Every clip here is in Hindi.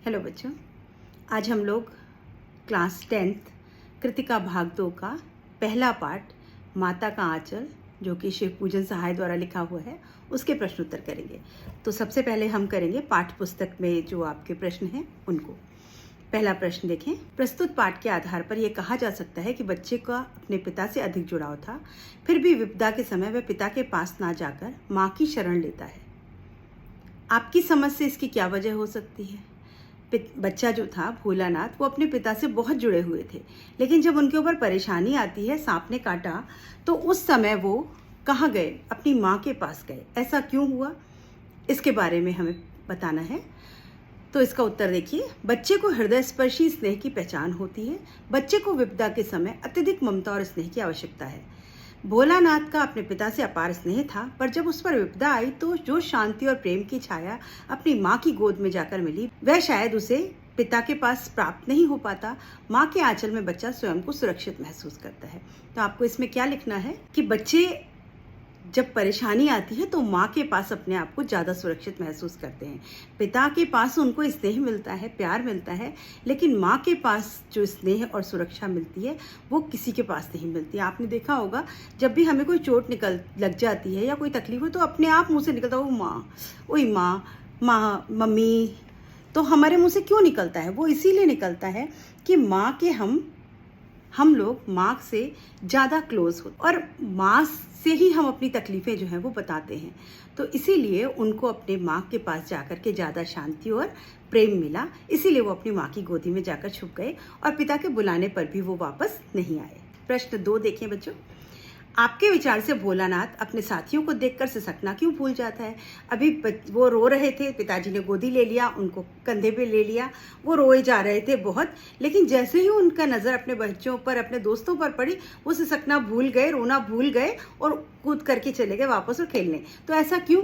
हेलो बच्चों, आज हम लोग क्लास 10th कृतिका भाग 2 का पहला पार्ट माता का आंचल, जो कि शिव पूजन सहाय द्वारा लिखा हुआ है, उसके प्रश्न उत्तर करेंगे। तो सबसे पहले हम करेंगे पाठ्य पुस्तक में जो आपके प्रश्न हैं उनको। पहला प्रश्न देखें। प्रस्तुत पाठ के आधार पर यह कहा जा सकता है कि बच्चे का अपने पिता से अधिक जुड़ाव था, फिर भी विपदा के समय वह पिता के पास ना जाकर माँ की शरण लेता है। आपकी समझ से इसकी क्या वजह हो सकती है? बच्चा जो था भोलानाथ, वो अपने पिता से बहुत जुड़े हुए थे, लेकिन जब उनके ऊपर परेशानी आती है, सांप ने काटा, तो उस समय वो कहाँ गए? अपनी माँ के पास गए। ऐसा क्यों हुआ, इसके बारे में हमें बताना है। तो इसका उत्तर देखिए। बच्चे को हृदय स्पर्शी स्नेह की पहचान होती है। बच्चे को विपदा के समय अत्यधिक ममता और स्नेह की आवश्यकता है। भोलानाथ का अपने पिता से अपार स्नेह था, पर जब उस पर विपदा आई तो जो शांति और प्रेम की छाया अपनी माँ की गोद में जाकर मिली, वह शायद उसे पिता के पास प्राप्त नहीं हो पाता। माँ के आंचल में बच्चा स्वयं को सुरक्षित महसूस करता है। तो आपको इसमें क्या लिखना है कि बच्चे जब परेशानी आती है तो माँ के पास अपने आप को ज़्यादा सुरक्षित महसूस करते हैं। पिता के पास उनको स्नेह मिलता है, प्यार मिलता है, लेकिन माँ के पास जो स्नेह और सुरक्षा मिलती है वो किसी के पास नहीं मिलती। आपने देखा होगा, जब भी हमें कोई चोट लग जाती है या कोई तकलीफ हो तो अपने आप मुँह से निकलता वो माँ, ओई माँ, माँ, मम्मी। तो हमारे मुँह से क्यों निकलता है? वो इसीलिए निकलता है कि माँ के हम लोग माँ से ज़्यादा क्लोज हो और माँ से ही हम अपनी तकलीफ़ें जो हैं वो बताते हैं। तो इसीलिए उनको अपने माँ के पास जाकर के ज़्यादा शांति और प्रेम मिला, इसीलिए वो अपनी माँ की गोदी में जाकर छुप गए और पिता के बुलाने पर भी वो वापस नहीं आए। प्रश्न 2 देखें बच्चों। आपके विचार से भोलानाथ अपने साथियों को देखकर सिसकना क्यों भूल जाता है? अभी वो रो रहे थे, पिताजी ने गोदी ले लिया, उनको कंधे पे ले लिया, वो रोए जा रहे थे बहुत, लेकिन जैसे ही उनका नज़र अपने बच्चों पर, अपने दोस्तों पर पड़ी, वो सिसकना भूल गए, रोना भूल गए और कूद करके चले गए वापस और खेलने। तो ऐसा क्यों?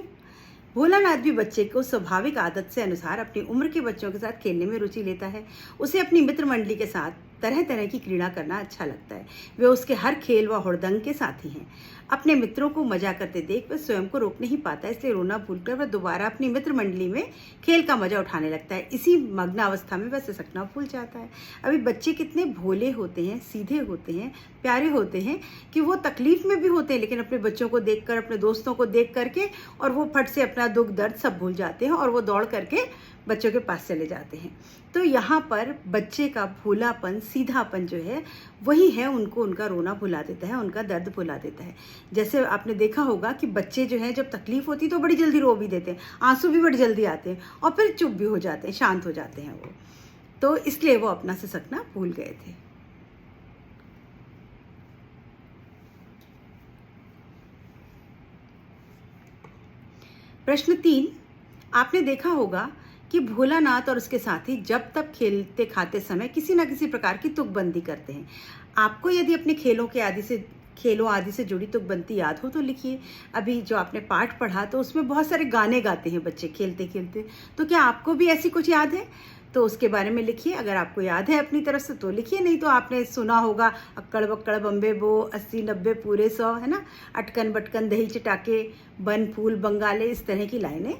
भोलानाथ भी बच्चे को स्वाभाविक आदत से अनुसार अपनी उम्र के बच्चों के साथ खेलने में रुचि लेता है। उसे अपनी मित्र मंडली के साथ तरह तरह की क्रीड़ा करना अच्छा लगता है। वे उसके हर खेल व हुड़दंग के साथी हैं। अपने मित्रों को मजा करते देख वह स्वयं को रोक नहीं पाता, इसलिए रोना भूलकर वह दोबारा अपनी मित्र मंडली में खेल का मजा उठाने लगता है। इसी मग्न अवस्था में वह सिसकना भूल जाता है। अभी बच्चे कितने भोले होते हैं, सीधे होते हैं, प्यारे होते हैं कि वो तकलीफ में भी होते हैं, लेकिन अपने बच्चों को देखकर, अपने दोस्तों को देख करके और वो फट से अपना दुख दर्द सब भूल जाते हैं और वो दौड़ करके बच्चों के पास चले जाते हैं। तो यहाँ पर बच्चे का भोलापन, सीधापन जो है वही है उनको उनका रोना भुला देता है, उनका दर्द भुला देता है। जैसे आपने देखा होगा कि बच्चे जो हैं जब तकलीफ होती है तो बड़ी जल्दी रो भी देते हैं, आंसू भी बड़ी जल्दी आते हैं और फिर चुप भी हो जाते हैं, शांत हो जाते हैं वो। तो इसलिए वो अपना सिसकना भूल गए थे। प्रश्न 3। आपने देखा होगा कि भोलानाथ और उसके साथी जब तक खेलते खाते समय किसी न किसी प्रकार की तुकबंदी करते हैं। आपको यदि अपने खेलों आदि से जुड़ी तुकबंदी याद हो तो लिखिए। अभी जो आपने पाठ पढ़ा तो उसमें बहुत सारे गाने गाते हैं बच्चे खेलते खेलते, तो क्या आपको भी ऐसी कुछ याद है? तो उसके बारे में लिखिए। अगर आपको याद है अपनी तरफ से तो लिखिए, नहीं तो आपने सुना होगा अक्कड़ बक्कड़ बम्बे बो, 80 90 पूरे 100, है ना, अटकन बटकन दही चटाके, बन फूल बंगाले, इस तरह की लाइनें।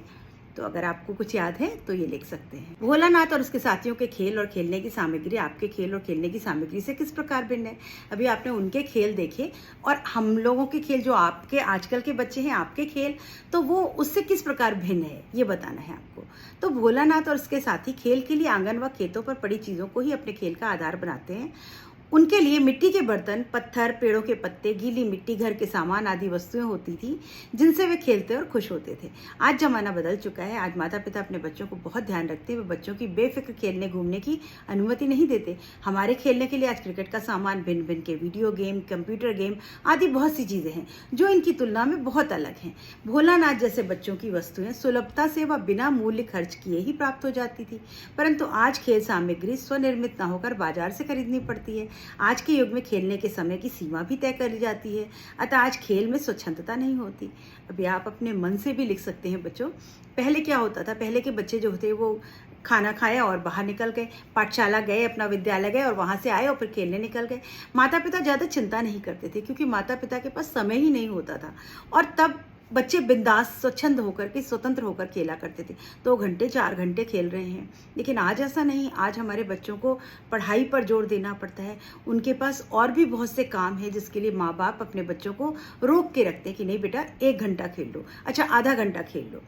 तो अगर आपको कुछ याद है तो ये लिख सकते हैं। भोलानाथ और उसके साथियों के खेल और खेलने की सामग्री आपके खेल और खेलने की सामग्री से किस प्रकार भिन्न है? अभी आपने उनके खेल देखे और हम लोगों के खेल, जो आपके आजकल के बच्चे हैं आपके खेल, तो वो उससे किस प्रकार भिन्न है ये बताना है आपको। तो भोलानाथ और उसके साथी खेल के लिए आंगन व खेतों पर पड़ी चीज़ों को ही अपने खेल का आधार बनाते हैं। उनके लिए मिट्टी के बर्तन, पत्थर, पेड़ों के पत्ते, गीली मिट्टी, घर के सामान आदि वस्तुएं होती थी जिनसे वे खेलते और खुश होते थे। आज ज़माना बदल चुका है। आज माता पिता अपने बच्चों को बहुत ध्यान रखते हैं। वे बच्चों की बेफिक्र खेलने घूमने की अनुमति नहीं देते। हमारे खेलने के लिए आज क्रिकेट का सामान, भिन्न भिन्न के वीडियो गेम, कंप्यूटर गेम आदि बहुत सी चीज़ें हैं जो इनकी तुलना में बहुत अलग हैं। भोलानाथ जैसे बच्चों की वस्तुएं सुलभता से व बिना मूल्य खर्च किए ही प्राप्त हो जाती थी, परंतु आज खेल सामग्री स्वनिर्मित न होकर बाजार से खरीदनी पड़ती है। आज के युग में खेलने के समय की सीमा भी तय कर ली जाती है, अतः आज खेल में स्वच्छंदता नहीं होती। अभी आप अपने मन से भी लिख सकते हैं बच्चों। पहले क्या होता था? पहले के बच्चे जो होते वो खाना खाया और बाहर निकल गए, पाठशाला गए, अपना विद्यालय गए और वहाँ से आए और फिर खेलने निकल गए। माता पिता ज़्यादा चिंता नहीं करते थे क्योंकि माता पिता के पास समय ही नहीं होता था और तब बच्चे बिंदास स्वच्छंद होकर के स्वतंत्र होकर खेला करते थे। 2 घंटे 4 घंटे खेल रहे हैं, लेकिन आज ऐसा नहीं। आज हमारे बच्चों को पढ़ाई पर जोर देना पड़ता है। उनके पास और भी बहुत से काम है जिसके लिए माँ बाप अपने बच्चों को रोक के रखते हैं कि नहीं बेटा 1 घंटा खेल लो, अच्छा आधा घंटा खेल लो।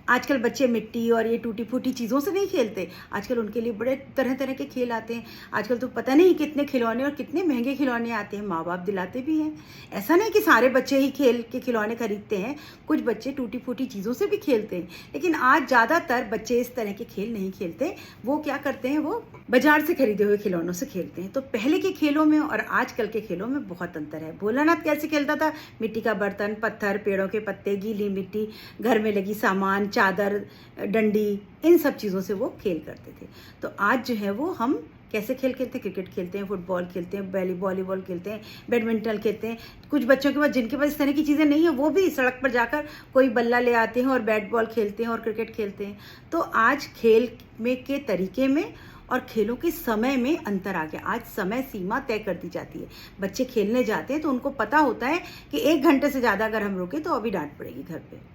आजकल बच्चे मिट्टी और ये टूटी फूटी चीज़ों से नहीं खेलते। आजकल उनके लिए बड़े तरह तरह के खेल आते हैं। आजकल तो पता नहीं कितने खिलौने और कितने महंगे खिलौने आते हैं, माँ बाप दिलाते भी हैं। ऐसा नहीं कि सारे बच्चे ही खेल के खिलौने खरीदते हैं, कुछ बच्चे टूटी फूटी चीज़ों से भी खेलते हैं। लेकिन आज ज़्यादातर बच्चे इस तरह के खेल नहीं खेलते। वो क्या करते हैं, वो बाजार से खरीदे हुए खिलौनों से खेलते हैं। तो पहले के खेलों में और आजकल के खेलों में बहुत अंतर है। भोलानाथ कैसे खेलता था? मिट्टी का बर्तन, पत्थर, पेड़ों के पत्ते, गीली मिट्टी, घर में लगी सामान, चादर, डंडी, इन सब चीज़ों से वो खेल करते थे। तो आज जो है वो हम कैसे खेल खेलते हैं? क्रिकेट खेलते हैं, फुटबॉल खेलते हैं, वॉलीबॉल खेलते हैं, बैडमिंटन खेलते हैं। कुछ बच्चों के पास, जिनके पास इस तरह की चीज़ें नहीं है, वो भी सड़क पर जाकर कोई बल्ला ले आते हैं और बैट बॉल खेलते हैं और क्रिकेट खेलते हैं। तो आज खेल में के तरीके में और खेलों के समय में अंतर आ गया। आज समय सीमा तय कर दी जाती है। बच्चे खेलने जाते हैं तो उनको पता होता है कि 1 घंटे से ज़्यादा अगर हम रुके तो अभी डांट पड़ेगी घर पे।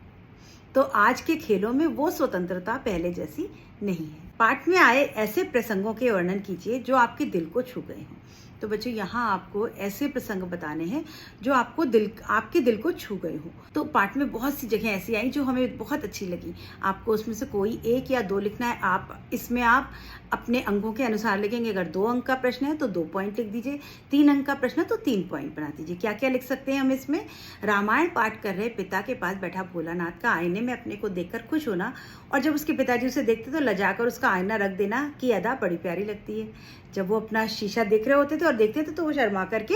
तो आज के खेलों में वो स्वतंत्रता पहले जैसी नहीं है। पाठ में आए ऐसे प्रसंगों के वर्णन कीजिए जो आपके दिल को छू गए हों। तो बच्चों, यहाँ आपको ऐसे प्रसंग बताने हैं जो आपके दिल को छू गए हों। तो पाठ में बहुत सी जगह ऐसी आई जो हमें बहुत अच्छी लगी। आपको उसमें से कोई 1 या 2 लिखना है। आप अपने अंकों के अनुसार लिखेंगे। अगर 2 अंक का प्रश्न है तो 2 पॉइंट लिख दीजिए, 3 अंक का प्रश्न है तो 3 पॉइंट बना दीजिए। क्या क्या लिख सकते हैं हम इसमें? रामायण पाठ कर रहे पिता के पास बैठा भोलानाथ का आईने में अपने को देखकर खुश होना, और जब उसके पिताजी उसे देखते तो लजाकर उसका आईना रख देना की अदा बड़ी प्यारी लगती है। जब वो अपना शीशा देख रहे होते थे और देखते थे तो वो शर्मा करके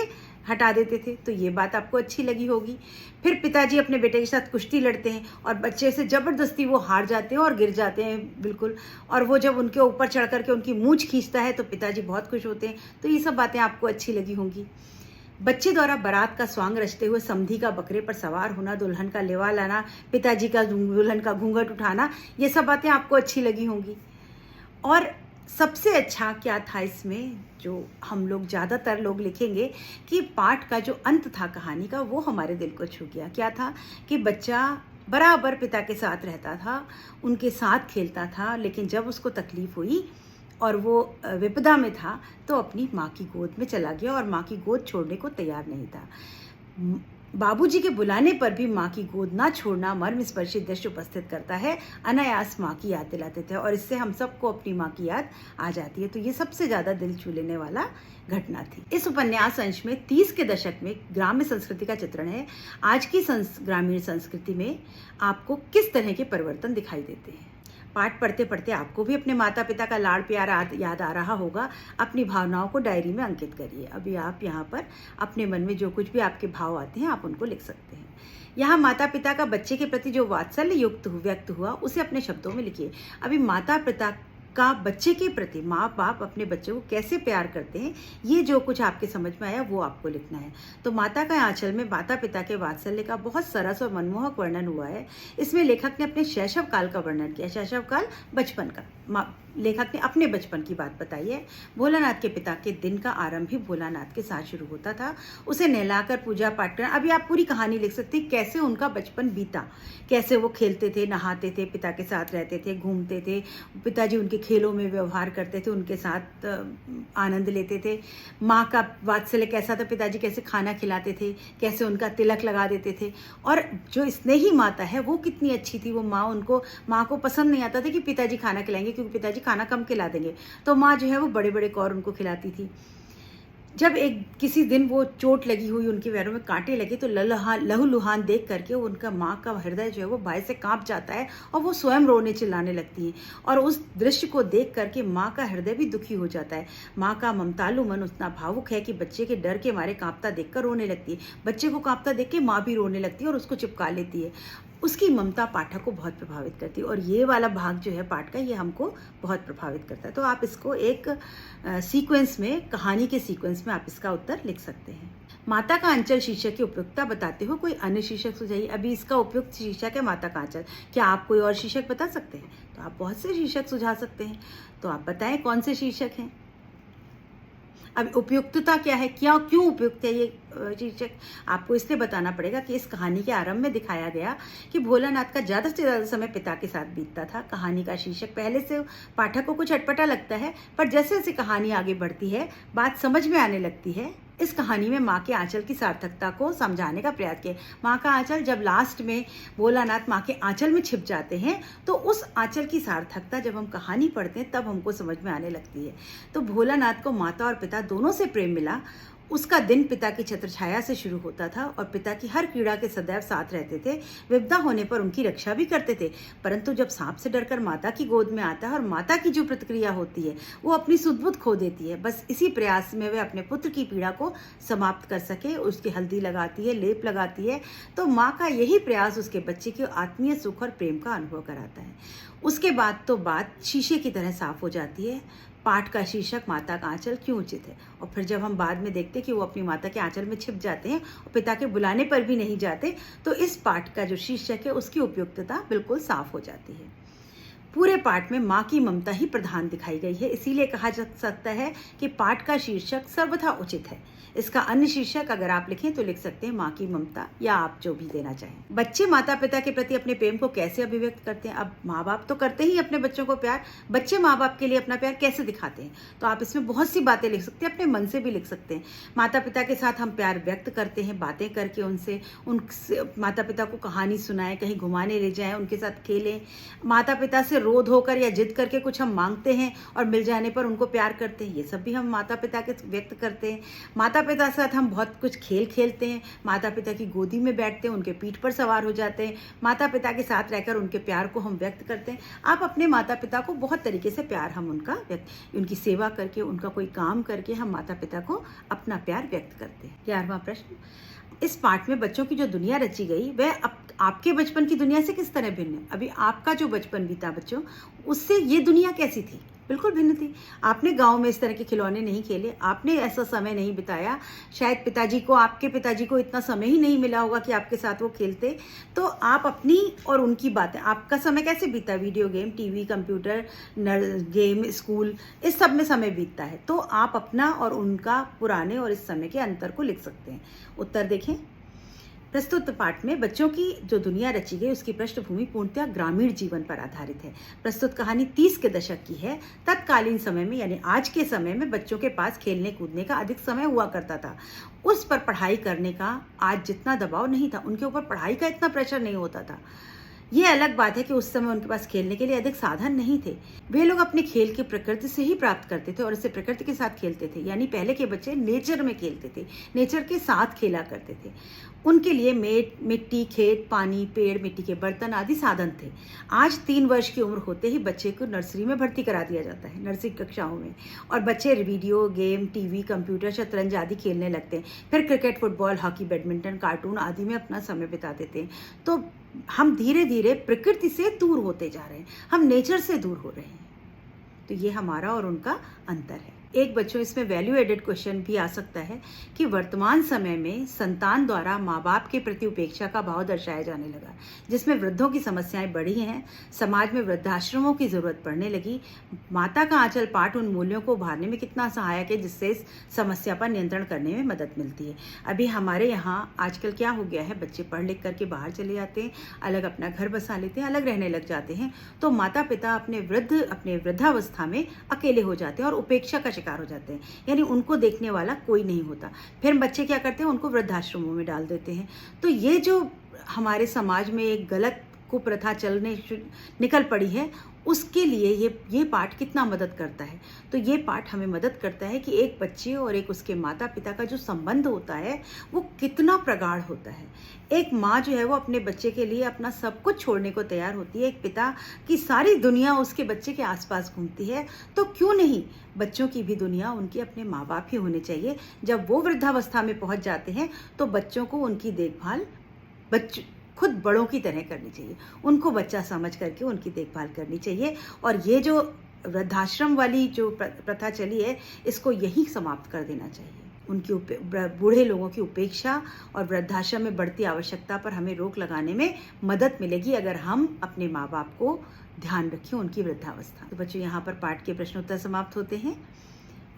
हटा देते थे। तो ये बात आपको अच्छी लगी होगी। फिर पिताजी अपने बेटे के साथ कुश्ती लड़ते हैं और बच्चे से ज़बरदस्ती वो हार जाते हैं और गिर जाते हैं बिल्कुल, और वो जब उनके ऊपर चढ़ करके उनकी मूंछ खींचता है तो पिताजी बहुत खुश होते हैं। तो ये सब बातें आपको अच्छी लगी होंगी। बच्चे द्वारा बारात का स्वांग रचते हुए समधी का बकरे पर सवार होना, दुल्हन का लेवा लाना, पिताजी का दुल्हन का घूंघट उठाना, ये सब बातें आपको अच्छी लगी होंगी। और सबसे अच्छा क्या था इसमें, जो हम लोग ज़्यादातर लोग लिखेंगे कि पाठ का जो अंत था कहानी का, वो हमारे दिल को छू गया। क्या था कि बच्चा बराबर पिता के साथ रहता था, उनके साथ खेलता था, लेकिन जब उसको तकलीफ़ हुई और वो विपदा में था तो अपनी माँ की गोद में चला गया और माँ की गोद छोड़ने को तैयार नहीं था। बाबूजी के बुलाने पर भी माँ की गोद ना छोड़ना मर्मस्पर्शी दृश्य उपस्थित करता है। अनायास माँ की याद दिलाते थे और इससे हम सबको अपनी माँ की याद आ जाती है। तो ये सबसे ज़्यादा दिल छू लेने वाला घटना थी। इस उपन्यास अंश में 30 के दशक में ग्राम्य संस्कृति का चित्रण है। आज की ग्रामीण संस्कृति में आपको किस तरह के परिवर्तन दिखाई देते हैं? पाठ पढ़ते पढ़ते आपको भी अपने माता पिता का लाड़ प्यार याद आ रहा होगा। अपनी भावनाओं को डायरी में अंकित करिए। अभी आप यहाँ पर अपने मन में जो कुछ भी आपके भाव आते हैं आप उनको लिख सकते हैं। यहाँ माता पिता का बच्चे के प्रति जो वात्सल्य युक्त व्यक्त हुआ उसे अपने शब्दों में लिखिए। अभी माता पिता का बच्चे के प्रति, माँ बाप अपने बच्चे को कैसे प्यार करते हैं, ये जो कुछ आपके समझ में आया वो आपको लिखना है। तो माता का आंचल में माता पिता के वात्सल्य का बहुत सरस और मनमोहक वर्णन हुआ है। इसमें लेखक ने अपने शैशव काल का वर्णन किया। शैशव काल बचपन का, लेखक ने अपने बचपन की बात बताई है। भोलानाथ के पिता के दिन का आरंभ भी भोलानाथ के साथ शुरू होता था। उसे नहलाकर पूजा पाठ करना। अभी आप पूरी कहानी लिख सकते हैं, कैसे उनका बचपन बीता, कैसे वो खेलते थे, नहाते थे, पिता के साथ रहते थे, घूमते थे, पिताजी उनके खेलों में व्यवहार करते थे, उनके साथ आनंद लेते थे। माँ का वात्सल्य कैसा था, पिताजी कैसे खाना खिलाते थे, कैसे उनका तिलक लगा देते थे। और जो स्नेही माता है वो कितनी अच्छी थी। वो माँ को पसंद नहीं आता था कि पिताजी खाना खिलाएंगे, क्योंकि पिताजी खाना कम खिला देंगे। तो माँ जो है वो बड़े बड़े कौर उनको खिलाती थी। जब किसी दिन वो चोट लगी हुई, उनके पैरों में कांटे लगे, तो लहूलुहान देख करके उनका माँ का हृदय जो है वो भय से कांप जाता है और वो स्वयं रोने चिल्लाने लगती है। और उस दृश्य को देख करके माँ का हृदय भी दुखी हो जाता है। माँ का ममतालु मन उतना भावुक है कि बच्चे के डर के मारे कांपता देखकर रोने लगती है। बच्चे को कांपता देख के माँ भी रोने लगती है और उसको चिपका लेती है। उसकी ममता पाठक को बहुत प्रभावित करती है। और ये वाला भाग जो है पाठ का, ये हमको बहुत प्रभावित करता है। तो आप इसको एक सीक्वेंस में, कहानी के सीक्वेंस में आप इसका उत्तर लिख सकते हैं। माता का अंचल शीर्षक की उपयुक्तता बताते हो कोई अन्य शीर्षक सुझाइए। अभी इसका उपयुक्त शीर्षक है माता का अंचल। क्या आप कोई और शीर्षक बता सकते हैं? तो आप बहुत से शीर्षक सुझा सकते हैं। तो आप बताएं कौन से शीर्षक हैं। अब उपयुक्तता क्या है, क्या क्यों उपयुक्त है ये शीर्षक, आपको इसलिए बताना पड़ेगा कि इस कहानी के आरंभ में दिखाया गया कि भोलानाथ का ज़्यादा से ज़्यादा समय पिता के साथ बीतता था। कहानी का शीर्षक पहले से पाठक को कुछ अटपटा लगता है, पर जैसे जैसे कहानी आगे बढ़ती है बात समझ में आने लगती है। इस कहानी में माँ के आंचल की सार्थकता को समझाने का प्रयास किया। माँ का आंचल, जब लास्ट में भोलानाथ माँ के आंचल में छिप जाते हैं तो उस आंचल की सार्थकता जब हम कहानी पढ़ते हैं तब हमको समझ में आने लगती है। तो भोलानाथ को माता और पिता दोनों से प्रेम मिला। उसका दिन पिता की छत्रछाया से शुरू होता था और पिता की हर पीड़ा के सदैव साथ रहते थे। विपदा होने पर उनकी रक्षा भी करते थे, परंतु जब सांप से डरकर माता की गोद में आता है और माता की जो प्रतिक्रिया होती है वो अपनी सुध-बुध खो देती है। बस इसी प्रयास में वे अपने पुत्र की पीड़ा को समाप्त कर सके, उसकी हल्दी लगाती है, लेप लगाती है। तो माँ का यही प्रयास उसके बच्चे के आत्मीय सुख और प्रेम का अनुभव कराता है। उसके बाद तो बात शीशे की तरह साफ हो जाती है। पाठ का शीर्षक माता का आंचल क्यों उचित है, और फिर जब हम बाद में देखते हैं कि वो अपनी माता के आंचल में छिप जाते हैं और पिता के बुलाने पर भी नहीं जाते, तो इस पाठ का जो शीर्षक है उसकी उपयुक्तता बिल्कुल साफ हो जाती है। पूरे पाठ में माँ की ममता ही प्रधान दिखाई गई है, इसीलिए कहा जा सकता है कि पाठ का शीर्षक सर्वथा उचित है। इसका अन्य शीर्षक अगर आप लिखें तो लिख सकते हैं माँ की ममता, या आप जो भी देना चाहें। बच्चे माता पिता के प्रति अपने प्रेम को कैसे अभिव्यक्त करते हैं? अब माँ बाप तो करते ही अपने बच्चों को प्यार, बच्चे माँ बाप के लिए अपना प्यार कैसे दिखाते हैं? तो आप इसमें बहुत सी बातें लिख सकते हैं, अपने मन से भी लिख सकते हैं। माता पिता के साथ हम प्यार व्यक्त करते हैं, बातें करके उनसे माता पिता को कहानी सुनाएं, कहीं घुमाने ले जाएं, उनके साथ खेलें। माता पिता से रोध होकर या जिद करके कुछ हम मांगते हैं और मिल जाने पर उनको प्यार करते हैं, ये सब भी हम माता पिता के व्यक्त करते हैं। माता पिता के साथ हम बहुत कुछ खेल खेलते हैं, माता पिता की गोदी में बैठते हैं, उनके पीठ पर सवार हो जाते हैं, माता पिता के साथ रहकर उनके प्यार को हम व्यक्त करते हैं। आप अपने माता पिता को बहुत तरीके से प्यार हम उनकी सेवा करके, उनका कोई काम करके हम माता पिता को अपना प्यार व्यक्त करते हैं। 11वां प्रश्न, इस पाठ में बच्चों की जो दुनिया रची गई वह आपके बचपन की दुनिया से किस तरह भिन्न है? अभी आपका जो बचपन बीता बच्चों, उससे ये दुनिया कैसी थी? बिल्कुल भिन्न थी। आपने गांव में इस तरह के खिलौने नहीं खेले, आपने ऐसा समय नहीं बिताया, शायद आपके पिताजी को इतना समय ही नहीं मिला होगा कि आपके साथ वो खेलते। तो आप अपनी और उनकी बातें, आपका समय कैसे बीता? Video game, TV, computer, game, school, इस सब में समय बीतता है। तो आप अपना और उनका पुराने और इस समय के अंतर को लिख सकते हैं। उत्तर देखें। प्रस्तुत पाठ में बच्चों की जो दुनिया रची गई उसकी पृष्ठभूमि पूर्णतः ग्रामीण जीवन पर आधारित है। प्रस्तुत कहानी 30 के दशक की है। तत्कालीन समय में यानी आज के समय में बच्चों के पास खेलने कूदने का अधिक समय हुआ करता था। उस पर पढ़ाई करने का आज जितना दबाव नहीं था, उनके ऊपर पढ़ाई का इतना प्रेशर नहीं होता था। ये अलग बात है कि उस समय उनके पास खेलने के लिए अधिक साधन नहीं थे। वे लोग अपने खेल की प्रकृति से ही प्राप्त करते थे और इससे प्रकृति के साथ खेलते थे। यानी पहले के बच्चे नेचर में खेलते थे, नेचर के साथ खेला करते थे। उनके लिए मिट्टी, खेत, पानी, पेड़, मिट्टी के बर्तन आदि साधन थे। आज 3 वर्ष की उम्र होते ही बच्चे को नर्सरी में भर्ती करा दिया जाता है, नर्सरी कक्षाओं में, और बच्चे वीडियो गेम, टीवी, कंप्यूटर, शतरंज आदि खेलने लगते हैं। फिर cricket, football, hockey, badminton, cartoon आदि में अपना समय बिता देते हैं। तो हम धीरे धीरे प्रकृति से दूर होते जा रहे हैं, हम नेचर से दूर हो रहे हैं। तो ये हमारा और उनका अंतर है। एक बच्चों इसमें वैल्यू एडेड क्वेश्चन भी आ सकता है कि वर्तमान समय में संतान द्वारा माँ बाप के प्रति उपेक्षा का भाव दर्शाया जाने लगा, जिसमें वृद्धों की समस्याएं बढ़ी हैं, समाज में वृद्धाश्रमों की जरूरत पड़ने लगी। माता का आंचल पाठ उन मूल्यों को उभारने में कितना सहायक है जिससे इस समस्या पर नियंत्रण करने में मदद मिलती है। अभी हमारे यहाँ आजकल क्या हो गया है, बच्चे पढ़ लिख करके बाहर चले जाते हैं, अलग अपना घर बसा लेते हैं, अलग रहने लग जाते हैं। तो माता पिता अपने वृद्धावस्था में अकेले हो जाते हैं और उपेक्षा का शिकार हो जाते हैं, यानी उनको देखने वाला कोई नहीं होता। फिर बच्चे क्या करते हैं, उनको वृद्धाश्रमों में डाल देते हैं। तो ये जो हमारे समाज में एक गलत कुप्रथा निकल पड़ी है, उसके लिए ये पाठ कितना मदद करता है। तो ये पाठ हमें मदद करता है कि एक बच्चे और एक उसके माता पिता का जो संबंध होता है वो कितना प्रगाढ़ होता है। एक माँ जो है वो अपने बच्चे के लिए अपना सब कुछ छोड़ने को तैयार होती है। एक पिता की सारी दुनिया उसके बच्चे के आसपास घूमती है। तो क्यों नहीं बच्चों की भी दुनिया उनके अपने माँ बाप ही होने चाहिए। जब वो वृद्धावस्था में पहुँच जाते हैं तो बच्चों को उनकी देखभाल खुद बड़ों की तरह करनी चाहिए, उनको बच्चा समझ करके उनकी देखभाल करनी चाहिए। और ये जो वृद्धाश्रम वाली जो प्रथा चली है, इसको यही समाप्त कर देना चाहिए। उनकी बूढ़े लोगों की उपेक्षा और वृद्धाश्रम में बढ़ती आवश्यकता पर हमें रोक लगाने में मदद मिलेगी अगर हम अपने माँ बाप को ध्यान रखें उनकी वृद्धावस्था। तो बच्चों यहाँ पर पाठ के प्रश्नोत्तर समाप्त होते हैं।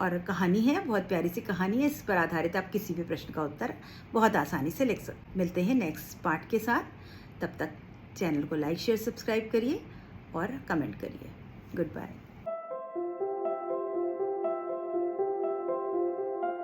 और कहानी है, बहुत प्यारी सी कहानी है। इस पर आधारित आप किसी भी प्रश्न का उत्तर बहुत आसानी से लिख सकते। मिलते हैं नेक्स्ट पार्ट के साथ। तब तक चैनल को लाइक शेयर सब्सक्राइब करिए और कमेंट करिए। Good bye.